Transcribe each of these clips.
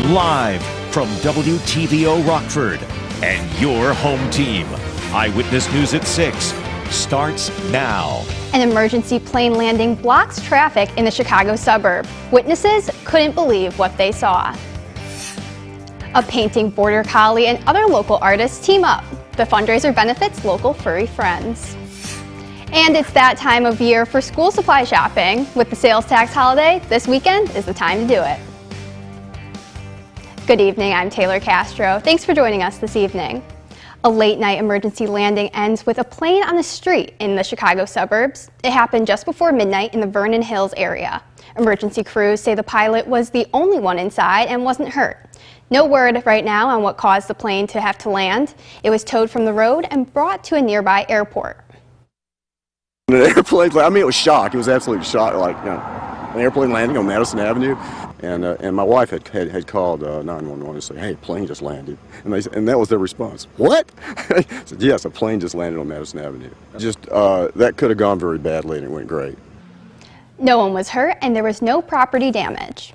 live from WTVO Rockford and your home team. Eyewitness News at 6 starts now. An emergency plane landing blocks traffic in the Chicago suburb. Witnesses couldn't believe what they saw. A painting border collie and other local artists team up. The fundraiser benefits local furry friends. And it's that time of year for school supply shopping. With the sales tax holiday, this weekend is the time to do it. Good evening, I'm Taylor Castro. Thanks for joining us this evening. A late-night emergency landing ends with a plane on the street in the Chicago suburbs. It happened just before midnight in the Vernon Hills area. Emergency crews say the pilot was the only one inside and wasn't hurt. No word right now on what caused the plane to have to land. It was towed from the road and brought to a nearby airport. The airplane, I mean, it was shock. It was absolute shock, like, you know, an airplane landing on Madison Avenue. And my wife had called 911 and said, hey, a plane just landed. And that was their response. What? I said, yes, a plane just landed on Madison Avenue. Just, that could have gone very badly, and it went great. No one was hurt, and there was no property damage.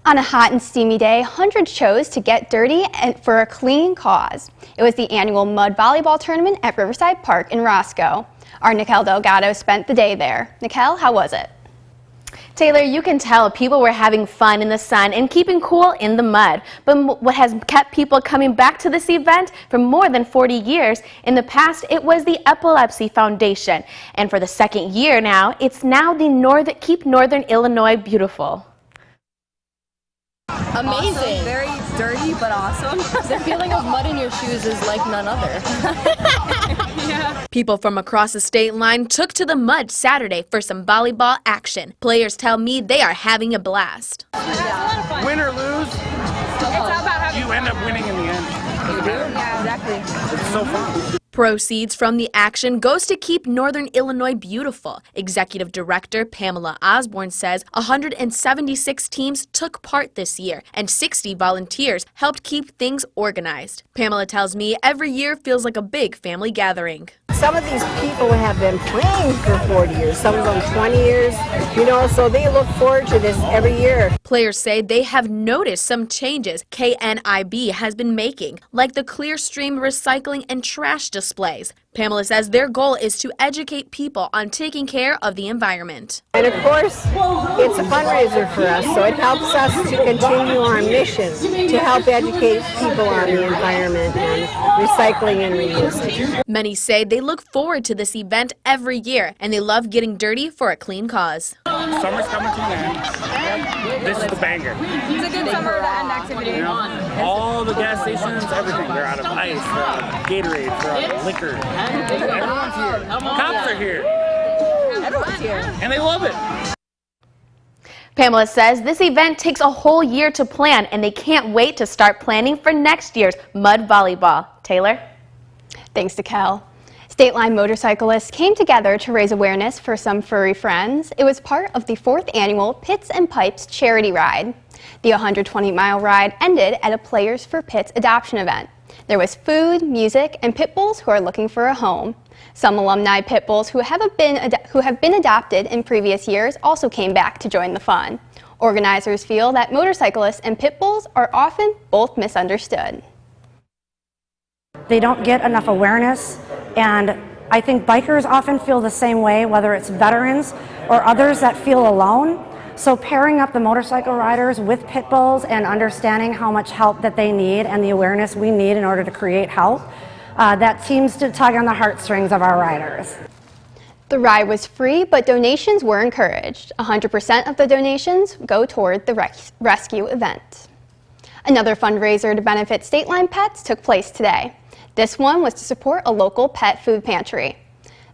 On a hot and steamy day, hundreds chose to get dirty and for a clean cause. It was the annual mud volleyball tournament at Riverside Park in Roscoe. Our Nikel Delgado spent the day there. Nikel, how was it? Taylor, you can tell people were having fun in the sun and keeping cool in the mud. But what has kept people coming back to this event for more than 40 years? In the past, it was the Epilepsy Foundation. And for the second year now, it's now the Keep Northern Illinois Beautiful. Amazing. Awesome. Very dirty, but awesome. The feeling of mud in your shoes is like none other. Yeah. People from across the state line took to the mud Saturday for some volleyball action. Players tell me they are having a blast. Yeah. Win or lose, it's all about having you end up winning in the end. Yeah, exactly. It's so fun. Proceeds from the action goes to Keep Northern Illinois Beautiful. Executive Director Pamela Osborne says 176 teams took part this year and 60 volunteers helped keep things organized. Pamela tells me every year feels like a big family gathering. Some of these people have been playing for 40 years, some of them 20 years, you know, so they look forward to this every year. Players say they have noticed some changes KNIB has been making, like the clear stream recycling and trash displays. Pamela says their goal is to educate people on taking care of the environment. And of course, it's a fundraiser for us, so it helps us to continue our mission to help educate people on the environment and recycling and reusing. Many say they look forward to this event every year, and they love getting dirty for a clean cause. Summer's coming to an end. This is the banger. It's a good summer to end activity. You know, all the gas stations, everything, they're out of ice, they're out of Gatorade, they're out of liquor. Everyone's here. Cops are here. Everyone's here. And they love it. Pamela says this event takes a whole year to plan, and they can't wait to start planning for next year's mud volleyball. Taylor? Thanks to Kel. State line motorcyclists came together to raise awareness for some furry friends. It was part of the 4th annual Pits and Pipes charity ride. The 120-mile ride ended at a Players for Pits adoption event. There was food, music, and pit bulls who are looking for a home. Some alumni pit bulls who have been adopted in previous years also came back to join the fun. Organizers feel that motorcyclists and pit bulls are often both misunderstood. They don't get enough awareness, and I think bikers often feel the same way, whether it's veterans or others that feel alone. So pairing up the motorcycle riders with pit bulls and understanding how much help that they need and the awareness we need in order to create help, that seems to tug on the heartstrings of our riders. The ride was free, but donations were encouraged. 100% of the donations go toward the rescue event. Another fundraiser to benefit state line pets took place today. This one was to support a local pet food pantry.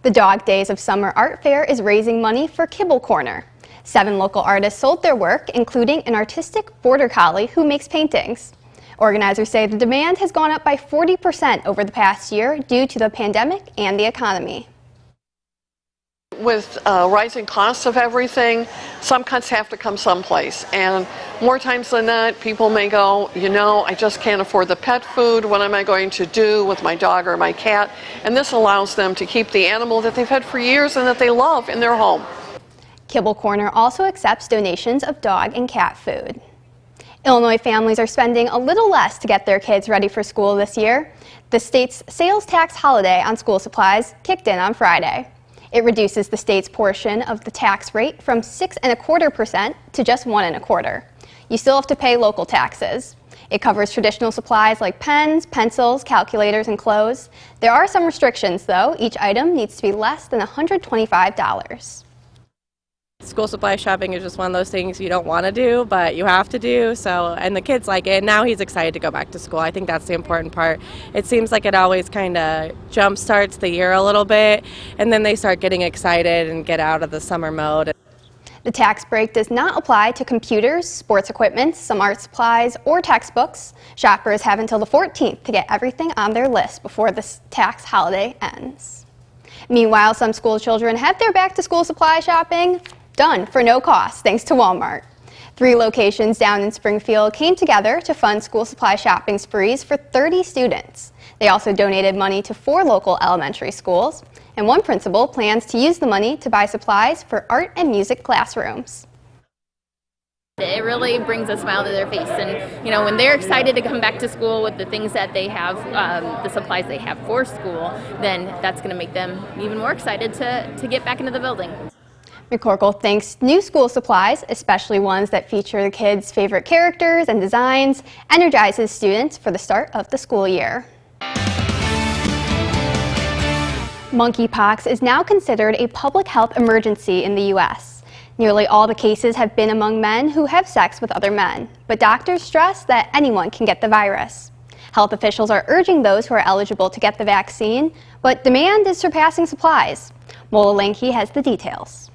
The Dog Days of Summer Art Fair is raising money for Kibble Corner. 7 local artists sold their work, including an artistic border collie who makes paintings. Organizers say the demand has gone up by 40% over the past year due to the pandemic and the economy. With rising costs of everything, some cuts have to come someplace, and more times than not, people may go, you know, I just can't afford the pet food, what am I going to do with my dog or my cat? And this allows them to keep the animal that they've had for years and that they love in their home. Kibble Corner also accepts donations of dog and cat food. Illinois families are spending a little less to get their kids ready for school this year. The state's sales tax holiday on school supplies kicked in on Friday. It reduces the state's portion of the tax rate from 6.25% to just 1.25%. You still have to pay local taxes. It covers traditional supplies like pens, pencils, calculators, and clothes. There are some restrictions, though. Each item needs to be less than $125. School supply shopping is just one of those things you don't want to do, but you have to do. So, and the kids like it. Now he's excited to go back to school. I think that's the important part. It seems like it always kind of jump starts the year a little bit, and then they start getting excited and get out of the summer mode. The tax break does not apply to computers, sports equipment, some art supplies, or textbooks. Shoppers have until the 14th to get everything on their list before the tax holiday ends. Meanwhile, some school children have their back-to-school supply shopping done for no cost, thanks to Walmart. 3 locations down in Springfield came together to fund school supply shopping sprees for 30 students. They also donated money to 4 local elementary schools, and one principal plans to use the money to buy supplies for art and music classrooms. It really brings a smile to their face, and when they're excited to come back to school with the things that they have, the supplies they have for school, then that's going to make them even more excited to get back into the building. McCorkle thinks new school supplies, especially ones that feature the kids' favorite characters and designs, energizes students for the start of the school year. Monkeypox is now considered a public health emergency in the U.S. Nearly all the cases have been among men who have sex with other men, but doctors stress that anyone can get the virus. Health officials are urging those who are eligible to get the vaccine, but demand is surpassing supplies. Mola Lanky has the details.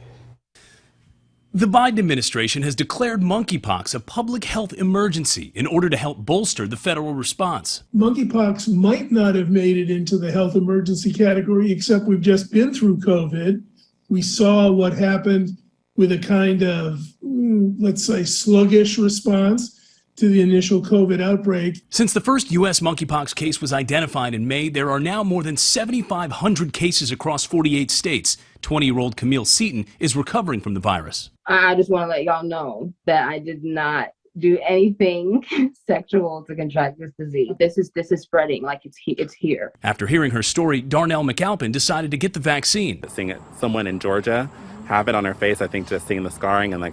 The Biden administration has declared monkeypox a public health emergency in order to help bolster the federal response. Monkeypox might not have made it into the health emergency category, except we've just been through COVID. We saw what happened with a kind of, let's say, sluggish response to the initial COVID outbreak. Since the first U.S. monkeypox case was identified in May, there are now more than 7,500 cases across 48 states. 20-year-old Camille Seaton is recovering from the virus. I just want to let y'all know that I did not do anything sexual to contract this disease. This is spreading like it's here. After hearing her story, Darnell McAlpin decided to get the vaccine. Seeing someone in Georgia have it on her face, I think just seeing the scarring and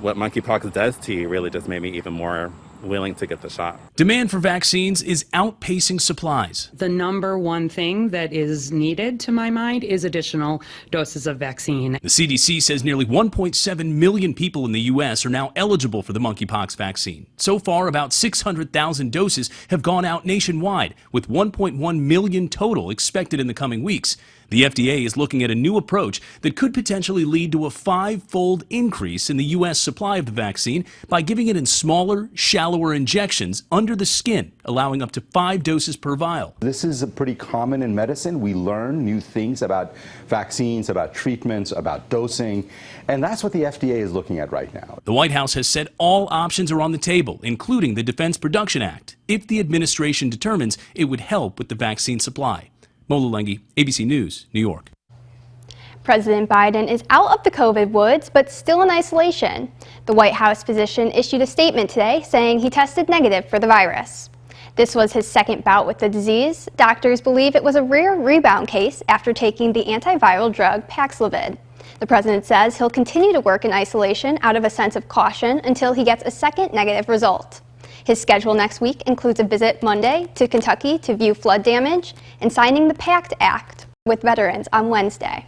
what monkeypox does to you really just made me even more willing to get the shot. Demand for vaccines is outpacing supplies. The number one thing that is needed, to my mind, is additional doses of vaccine. The CDC says nearly 1.7 million people in the U.S. are now eligible for the monkeypox vaccine. So far, about 600,000 doses have gone out nationwide, with 1.1 million total expected in the coming weeks. The FDA is looking at a new approach that could potentially lead to a 5-fold increase in the U.S. supply of the vaccine by giving it in smaller, shallower injections under the skin, allowing up to 5 doses per vial. This is pretty common in medicine. We learn new things about vaccines, about treatments, about dosing, and that's what the FDA is looking at right now. The White House has said all options are on the table, including the Defense Production Act, if the administration determines it would help with the vaccine supply. Mola Lengi, ABC News, New York. President Biden is out of the COVID woods, but still in isolation. The White House physician issued a statement today saying he tested negative for the virus. This was his second bout with the disease. Doctors believe it was a rare rebound case after taking the antiviral drug Paxlovid. The president says he'll continue to work in isolation out of a sense of caution until he gets a second negative result. His schedule next week includes a visit Monday to Kentucky to view flood damage and signing the PACT Act with veterans on Wednesday.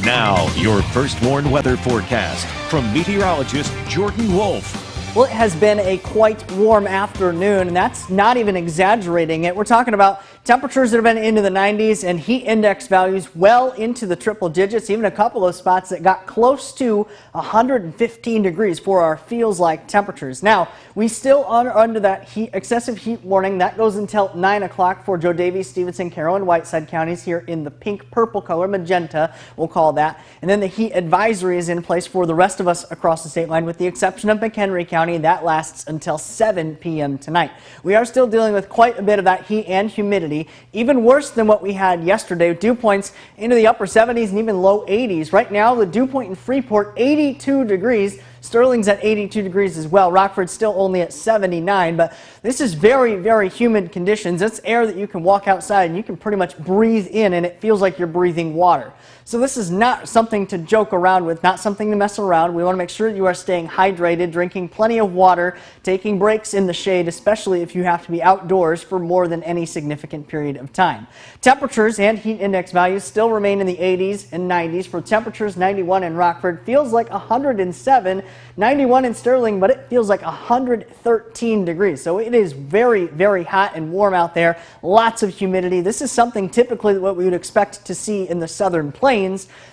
Now, your first warned weather forecast from meteorologist Jordan Wolf. Well, it has been a quite warm afternoon, and that's not even exaggerating it. We're talking about temperatures that have been into the 90s and heat index values well into the triple digits, even a couple of spots that got close to 115 degrees for our feels like temperatures. Now, we still are under that excessive heat warning. That goes until 9 o'clock for Joe Davies, Stevenson, Carroll, and Whiteside counties here in the pink-purple color, magenta, we'll call that. And then the heat advisory is in place for the rest of us across the state line, with the exception of McHenry County. That lasts until 7 p.m. tonight. We are still dealing with quite a bit of that heat and humidity, even worse than what we had yesterday. Dew points into the upper 70s and even low 80s. Right now, the dew point in Freeport, 82 degrees. Sterling's at 82 degrees as well. Rockford's still only at 79, but this is very, very humid conditions. It's air that you can walk outside and you can pretty much breathe in, and it feels like you're breathing water. So this is not something to joke around with, not something to mess around. We want to make sure you are staying hydrated, drinking plenty of water, taking breaks in the shade, especially if you have to be outdoors for more than any significant period of time. Temperatures and heat index values still remain in the 80s and 90s. For temperatures, 91 in Rockford feels like 107, 91 in Sterling, but it feels like 113 degrees. So it is very, very hot and warm out there. Lots of humidity. This is something typically what we would expect to see in the southern plains.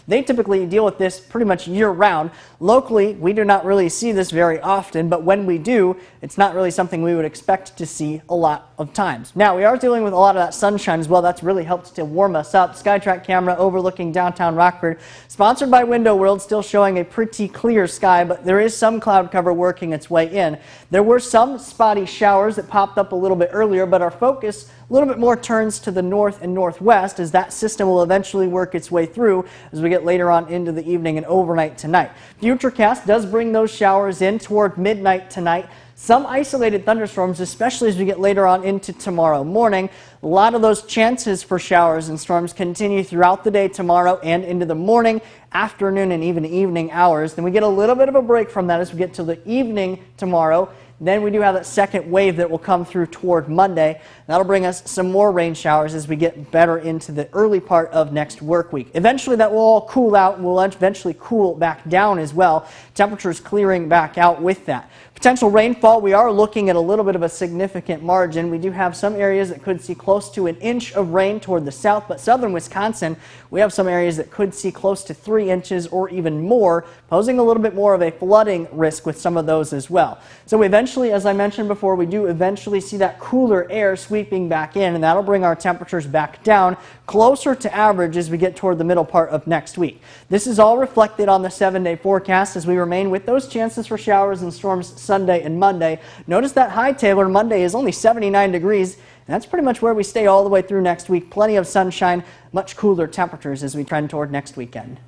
They typically deal with this pretty much year-round. Locally, we do not really see this very often, but when we do, it's not really something we would expect to see a lot of times. Now, we are dealing with a lot of that sunshine as well. That's really helped to warm us up. SkyTrack camera overlooking downtown Rockford, sponsored by Window World, still showing a pretty clear sky, but there is some cloud cover working its way in. There were some spotty showers that popped up a little bit earlier, but our focus a little bit more turns to the north and northwest as that system will eventually work its way through as we get later on into the evening and overnight tonight. Futurecast does bring those showers in toward midnight tonight. Some isolated thunderstorms, especially as we get later on into tomorrow morning. A lot of those chances for showers and storms continue throughout the day tomorrow and into the morning, afternoon, and even evening hours. Then we get a little bit of a break from that as we get to the evening tomorrow. Then we do have that second wave that will come through toward Monday. That'll bring us some more rain showers as we get better into the early part of next work week. Eventually that will all cool out and will eventually cool back down as well. Temperatures clearing back out with that. Potential rainfall, we are looking at a little bit of a significant margin. We do have some areas that could see close to an inch of rain toward the south, but southern Wisconsin, we have some areas that could see close to 3 inches or even more, posing a little bit more of a flooding risk with some of those as well. So eventually, as I mentioned before, we do eventually see that cooler air sweeping back in, and that'll bring our temperatures back down closer to average as we get toward the middle part of next week. This is all reflected on the 7-day forecast as we remain with those chances for showers and storms Sunday and Monday. Notice that high, Taylor, Monday is only 79 degrees, and that's pretty much where we stay all the way through next week. Plenty of sunshine, much cooler temperatures as we trend toward next weekend.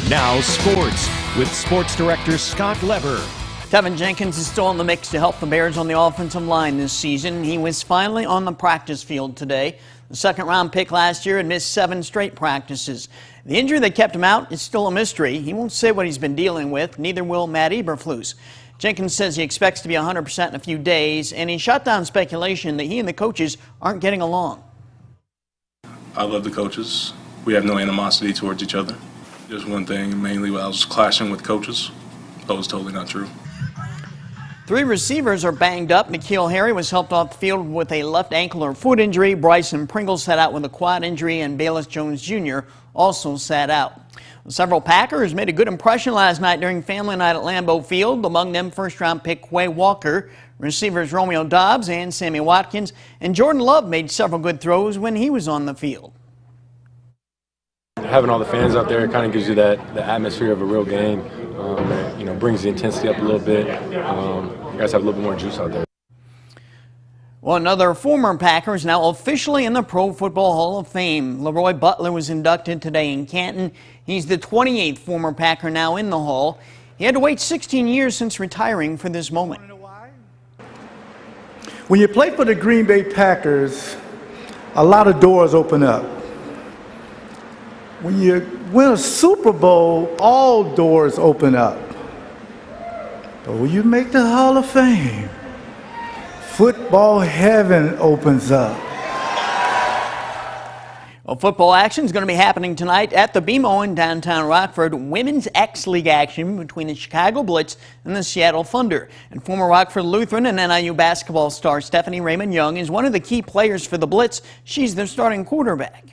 Now sports with sports director Scott Leber. Tevin Jenkins is still in the mix to help the Bears on the offensive line this season. He was finally on the practice field today. The second-round pick last year had missed 7 straight practices. The injury that kept him out is still a mystery. He won't say what he's been dealing with. Neither will Matt Eberflus. Jenkins says he expects to be 100% in a few days, and he shut down speculation that he and the coaches aren't getting along. I love the coaches. We have no animosity towards each other. Just one thing, mainly I was clashing with coaches. That was totally not true. 3 receivers are banged up. N'Keal Harry was helped off the field with a left ankle or foot injury. Bryson Pringle sat out with a quad injury, and Bayless Jones Jr. also sat out. Several Packers made a good impression last night during family night at Lambeau Field. Among them, first-round pick Quay Walker, receivers Romeo Dobbs and Sammy Watkins, and Jordan Love made several good throws when he was on the field. Having all the fans out there kind of gives you the atmosphere of a real game. Brings the intensity up a little bit. You guys have a little bit more juice out there. Well, another former Packer is now officially in the Pro Football Hall of Fame. Leroy Butler was inducted today in Canton. He's the 28th former Packer now in the Hall. He had to wait 16 years since retiring for this moment. When you play for the Green Bay Packers, a lot of doors open up. When you win a Super Bowl, all doors open up. But when you make the Hall of Fame, football heaven opens up. Well, football action is going to be happening tonight at the BMO in downtown Rockford. Women's X-League action between the Chicago Blitz and the Seattle Thunder. And former Rockford Lutheran and NIU basketball star Stephanie Raymond Young is one of the key players for the Blitz. She's their starting quarterback.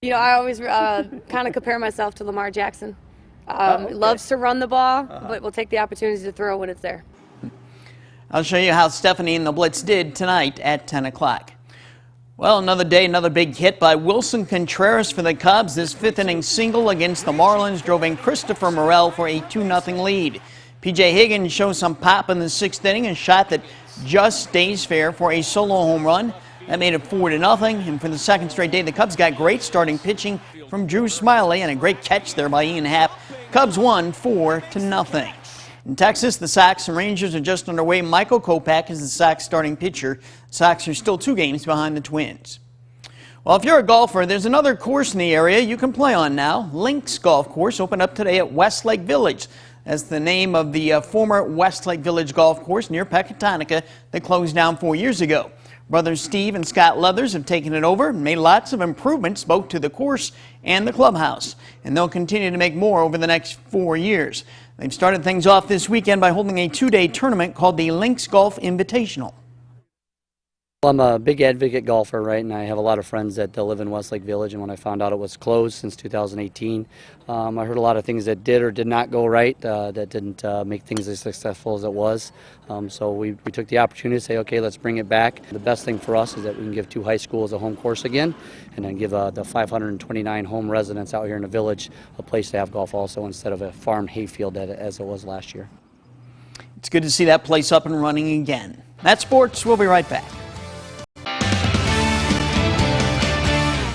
I always kind of compare myself to Lamar Jackson. Loves to run the ball, but will take the opportunity to throw when it's there. I'll show you how Stephanie and the Blitz did tonight at 10 o'clock. Well, another day, another big hit by Wilson Contreras for the Cubs. This 5th-inning single against the Marlins drove in Christopher Morel for a 2-0 lead. P.J. Higgins shows some pop in the 6th inning, a shot that just stays fair for a solo home run. That made it 4-0, and for the second straight day, the Cubs got great starting pitching from Drew Smiley, and a great catch there by Ian Happ Cubs won 4-0. In Texas, the Sox and Rangers are just underway. Michael Kopech is the Sox starting pitcher. The Sox are still 2 games behind the Twins. Well, if you're a golfer, there's another course in the area you can play on now. Links Golf Course opened up today at Westlake Village. That's the name of the former Westlake Village Golf Course near Pecatonica that closed down 4 years ago. Brothers Steve and Scott Leathers have taken it over and made lots of improvements both to the course and the clubhouse. And they'll continue to make more over the next 4 years. They've started things off this weekend by holding a 2-day tournament called the Links Golf Invitational. I'm a big advocate golfer, right, and I have a lot of friends that live in Westlake Village, and when I found out it was closed since 2018, I heard a lot of things that did or did not go right, that didn't make things as successful as it was. So we took the opportunity to say, okay, let's bring it back. The best thing for us is that we can give 2 high schools a home course again, and then give the 529 home residents out here in the village a place to have golf also, instead of a farm hayfield as it was last year. It's good to see that place up and running again. That's sports. We'll be right back.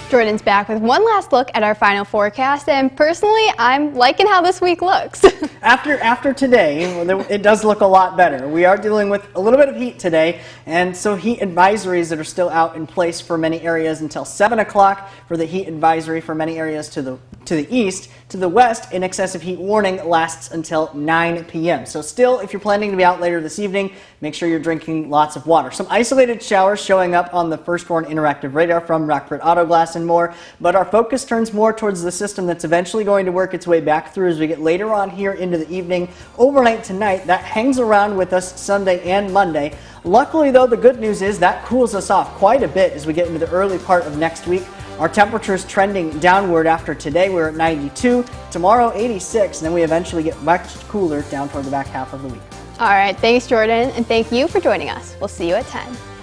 Jordan's back with one last look at our final forecast, and personally, I'm liking how this week looks. After today, it does look a lot better. We are dealing with a little bit of heat today, and so heat advisories that are still out in place for many areas until 7 o'clock for the heat advisory for many areas to the east. To the west, an excessive heat warning lasts until 9 p.m. So still, if you're planning to be out later this evening, make sure you're drinking lots of water. Some isolated showers showing up on the First Warn interactive radar from Rockford Auto Glass and more, but our focus turns more towards the system that's eventually going to work its way back through as we get later on here into the evening. Overnight tonight, that hangs around with us Sunday and Monday. Luckily, though, the good news is that cools us off quite a bit as we get into the early part of next week. Our temperatures trending downward after today. We're at 92, tomorrow 86, and then we eventually get much cooler down toward the back half of the week. All right, thanks, Jordan, and thank you for joining us. We'll see you at 10.